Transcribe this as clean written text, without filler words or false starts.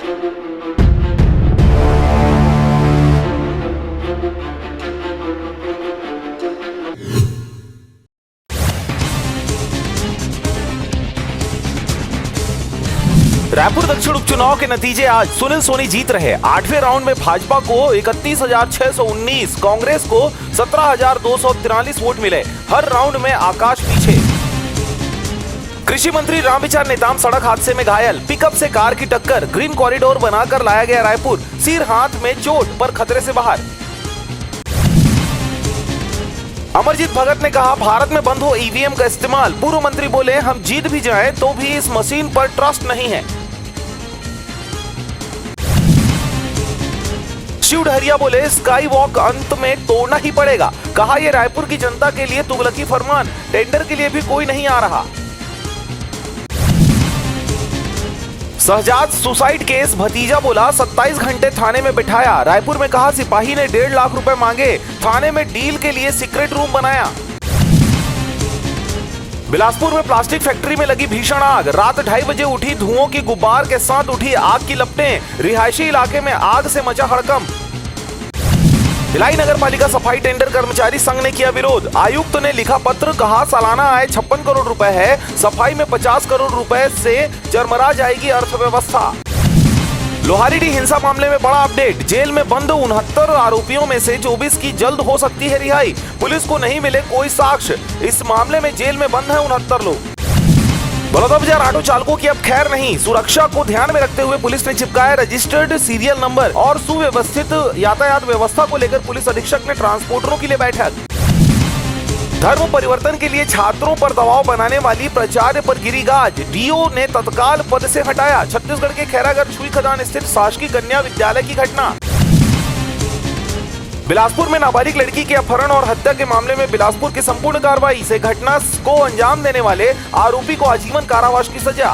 रायपुर दक्षिण उपचुनाव के नतीजे आज सुनील सोनी जीत रहे। 8वें राउंड में भाजपा को 31,619, कांग्रेस को 17,243 वोट मिले। हर राउंड में आकाश पीछे। कृषि मंत्री रामविचार नेताम सड़क हादसे में घायल, पिकअप से कार की टक्कर, ग्रीन कॉरिडोर बनाकर लाया गया रायपुर, सिर हाथ में चोट पर खतरे से बाहर। अमरजीत भगत ने कहा भारत में बंद हो ईवीएम का इस्तेमाल। पूर्व मंत्री बोले हम जीत भी जाएं तो भी इस मशीन पर ट्रस्ट नहीं है। शिव डहरिया बोले स्काई वॉक अंत में तोड़ना ही पड़ेगा। कहा यह रायपुर की जनता के लिए तुगलकी फरमान, टेंडर के लिए भी कोई नहीं आ रहा। शहजाद सुसाइड केस, भतीजा बोला 27 घंटे थाने में बिठाया। रायपुर में कहा सिपाही ने 1.5 लाख रुपए मांगे, थाने में डील के लिए सीक्रेट रूम बनाया। बिलासपुर में प्लास्टिक फैक्ट्री में लगी भीषण आग, रात 2:30 बजे उठी धुओं की गुब्बार के साथ उठी आग की लपटें, रिहायशी इलाके में आग से मचा हड़कंप। भिलाई नगर पालिका सफाई टेंडर कर्मचारी संघ ने किया विरोध, आयुक्त ने लिखा पत्र, कहा सालाना आय 56 करोड़ रुपए है, सफाई में 50 करोड़ रुपए से चरमरा जाएगी अर्थव्यवस्था। लोहारीडीह हिंसा मामले में बड़ा अपडेट, जेल में बंद 69 आरोपियों में से 24 की जल्द हो सकती है रिहाई। पुलिस को नहीं मिले कोई साक्ष्य, इस मामले में जेल में बंद है 69 लोग। बड़ौदा बाजार ऑटो चालकों की अब खैर नहीं, सुरक्षा को ध्यान में रखते हुए पुलिस ने चिपकाया रजिस्टर्ड सीरियल नंबर और सुव्यवस्थित यातायात व्यवस्था को लेकर पुलिस अधीक्षक ने ट्रांसपोर्टरों के लिए बैठक। धर्म परिवर्तन के लिए छात्रों पर दबाव बनाने वाली प्राचार्य पर गिरी गाज, डीओ ने तत्काल पद से हटाया। छत्तीसगढ़ के खैरागढ़ छुई खदान स्थित शासकीय कन्या विद्यालय की घटना। बिलासपुर में नाबालिग लड़की के अपहरण और हत्या के मामले में बिलासपुर की संपूर्ण कार्रवाई से घटना को अंजाम देने वाले आरोपी को आजीवन कारावास की सजा।